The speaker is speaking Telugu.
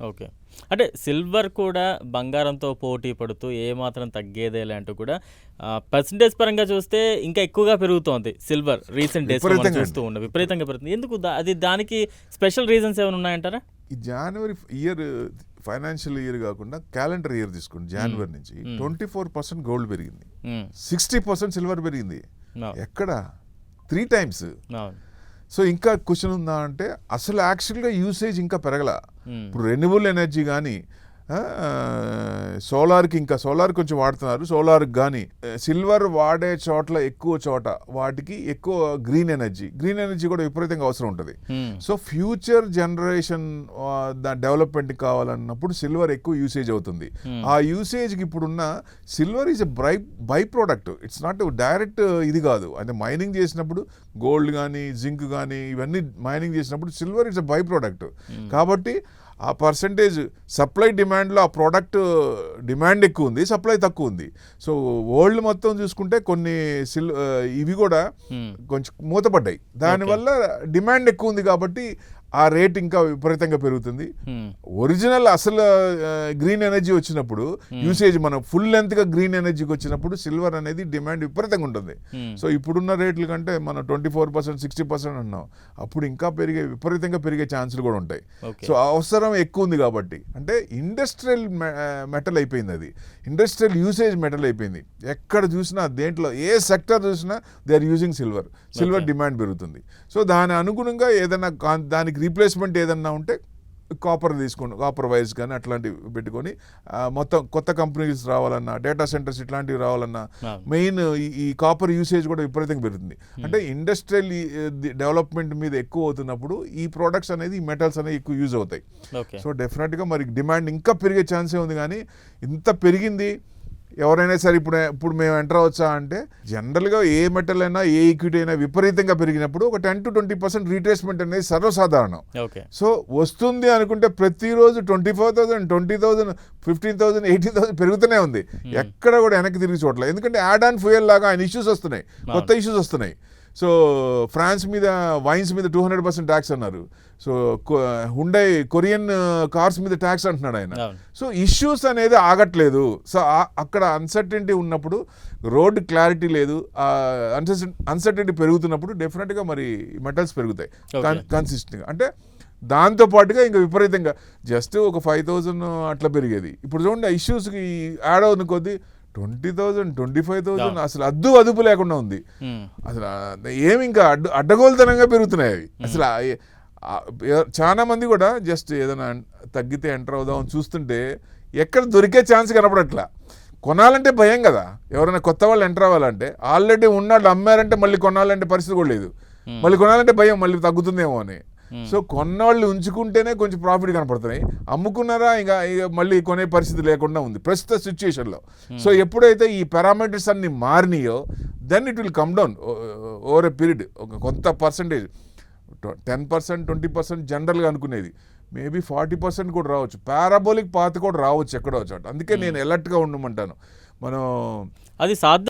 ఓకే. అంటే సిల్వర్ కూడా బంగారంతో పోటీ పడుతూ ఏమాత్రం తగ్గేదేలే అంటూ కూడా పర్సెంటేజ్ పరంగా చూస్తే ఇంకా ఎక్కువగా పెరుగుతోంది సిల్వర్ రీసెంట్ డేస్‌లో మనం చూస్తూ ఉన్నాం. విపరీతంగా పెరుగుతుంది. ఎందుకు అది దానికి స్పెషల్ రీజన్స్ ఏమైనా ఉన్నాయంటారా? ఈ జనవరి ఇయర్ ఫైనాన్షియల్ ఇయర్ కాకుండా క్యాలెండర్ ఇయర్ తీసుకోండి. జనవరి నుంచి 24% గోల్డ్ పెరిగింది, 60% సిల్వర్ పెరిగింది. ఎక్కడ 3 times. సో ఇంకా క్వశ్చన్ ఉందా అంటే అసలు యాక్చువల్గా యూసేజ్ ఇంకా పెరగల. ఇప్పుడు రెన్యూబుల్ ఎనర్జీ కానీ సోలార్ కొంచెం వాడుతున్నారు. సోలార్కి కానీ సిల్వర్ వాడే చోట్ల ఎక్కువ చోట వాటికి ఎక్కువ గ్రీన్ ఎనర్జీ కూడా విపరీతంగా అవసరం ఉంటుంది. సో ఫ్యూచర్ జనరేషన్ డెవలప్మెంట్ కావాలన్నప్పుడు సిల్వర్ ఎక్కువ యూసేజ్ అవుతుంది. ఆ యూసేజ్కి ఇప్పుడున్న silver is a by product, it's not direct ఇది కాదు. అంటే మైనింగ్ చేసినప్పుడు గోల్డ్ కానీ జింక్ కానీ ఇవన్నీ మైనింగ్ చేసినప్పుడు silver it's a by product. కాబట్టి ఆ పర్సంటేజ్ సప్లై డిమాండ్లో ఆ ప్రోడక్ట్ డిమాండ్ ఎక్కువ ఉంది, సప్లై తక్కువ ఉంది. సో వరల్డ్ మొత్తం చూసుకుంటే కొన్ని ఇవి కూడా కొంచెం మూతపడ్డాయి. దానివల్ల డిమాండ్ ఎక్కువ ఉంది కాబట్టి ఆ రేట్ ఇంకా విపరీతంగా పెరుగుతుంది. ఒరిజినల్ అసలు గ్రీన్ ఎనర్జీ వచ్చినప్పుడు యూసేజ్ మనం ఫుల్ లెంత్గా గ్రీన్ ఎనర్జీకి వచ్చినప్పుడు సిల్వర్ అనేది డిమాండ్ విపరీతంగా ఉంటుంది. సో ఇప్పుడున్న రేట్ల కంటే మనం 24%, 60% అన్నాం, అప్పుడు ఇంకా విపరీతంగా పెరిగే ఛాన్సులు కూడా ఉంటాయి. సో అవసరం ఎక్కువ ఉంది కాబట్టి అంటే ఇండస్ట్రియల్ మెటల్ అయిపోయింది, అది ఇండస్ట్రియల్ యూసేజ్ మెటల్ అయిపోయింది. ఎక్కడ చూసినా దేంట్లో ఏ సెక్టర్ చూసినా they are using silver demand పెరుగుతుంది. సో దాని అనుగుణంగా ఏదైనా దానికి రీప్లేస్మెంట్ ఏదన్నా ఉంటే కాపర్ తీసుకోండి, కాపర్ వైర్స్ కానీ అట్లాంటివి పెట్టుకొని మొత్తం కొత్త కంపెనీస్ రావాలన్నా, డేటా సెంటర్స్ ఇట్లాంటివి రావాలన్నా మెయిన్ ఈ కాపర్ యూసేజ్ కూడా విపరీతంగా పెరుగుతుంది. అంటే ఇండస్ట్రియల్ డెవలప్మెంట్ మీద ఎక్కువ అవుతున్నప్పుడు ఈ ప్రోడక్ట్స్ అనేది, ఈ మెటల్స్ అనేవి ఎక్కువ యూజ్ అవుతాయి. సో డెఫినెట్గా మరి డిమాండ్ ఇంకా పెరిగే ఛాన్సే ఉంది. కానీ ఇంత పెరిగింది ఎవరైనా సరే ఇప్పుడు మేము ఎంటర్ అవచ్చా అంటే జనరల్గా ఏ మెటల్ అయినా ఏ ఈక్విటీ అయినా విపరీతంగా పెరిగినప్పుడు ఒక 10 to 20% రీట్రేస్మెంట్ అనేది సర్వసాధారణం. సో వస్తుంది అనుకుంటే ప్రతిరోజు 24,000, 20,000, 15,000, 18,000 పెరుగుతూనే ఉంది. ఎక్కడ కూడా వెనక్కి తిరిగి చూడలేదు. ఎందుకంటే యాడ్ ఆన్ ఫ్యూయల్ లాగా ఆయన ఇష్యూస్ వస్తున్నాయి, కొత్త ఇష్యూస్ వస్తున్నాయి. సో ఫ్రాన్స్ మీద వైన్స్ మీద 200% ట్యాక్స్ అన్నారు. సో హుండై కొరియన్ కార్స్ మీద ట్యాక్స్ అంటున్నాడు ఆయన. సో ఇష్యూస్ అనేది ఆగట్లేదు. సో అక్కడ అన్సర్టెనిటీ ఉన్నప్పుడు, రోడ్ క్లారిటీ లేదు, అన్సర్టెనిటీ పెరుగుతున్నప్పుడు డెఫినెట్గా మరి మెటల్స్ పెరుగుతాయి కన్సిస్టెంట్గా. అంటే దాంతోపాటుగా ఇంకా విపరీతంగా జస్ట్ ఒక 5,000 అట్లా పెరిగేది. ఇప్పుడు చూడండి ఆ ఇష్యూస్కి యాడ్ అవుతున్న కొద్దీ 20,000, 25,000 అసలు అదుపు లేకుండా ఉంది. అసలు ఏమి ఇంకా అడ్డగోలుతనంగా పెరుగుతున్నాయి అవి. అసలు చాలా మంది కూడా జస్ట్ ఏదైనా తగ్గితే ఎంటర్ అవుదామని చూస్తుంటే ఎక్కడ దొరికే ఛాన్స్ కనపడట్లా. కొనాలంటే భయం కదా, ఎవరైనా కొత్త వాళ్ళు ఎంటర్ అవ్వాలంటే. ఆల్రెడీ ఉన్నవాళ్ళు అమ్మారంటే మళ్ళీ కొనాలంటే పరిస్థితి కూడా లేదు, మళ్ళీ కొనాలంటే భయం మళ్ళీ తగ్గుతుందేమో అని. సో కొన్నవాళ్ళు ఉంచుకుంటేనే కొంచెం ప్రాఫిట్ కనపడుతున్నాయి, అమ్ముకున్నారా ఇక మళ్ళీ కొనే పరిస్థితి లేకుండా ఉంది ప్రస్తుత సిచ్యుయేషన్లో. సో ఎప్పుడైతే ఈ పారామీటర్స్ అన్ని మారినాయో then it will come down over a period. ఒక కొంత పర్సంటేజ్ 10%, 20% జనరల్గా అనుకునేది మేబీ 40% కూడా రావచ్చు. పారాబోలిక్ పాత్ కూడా రావచ్చు ఎక్కడో చోట. అందుకే నేను అలర్ట్గా ఉండమంటాను. మనం అది సాధ్యం.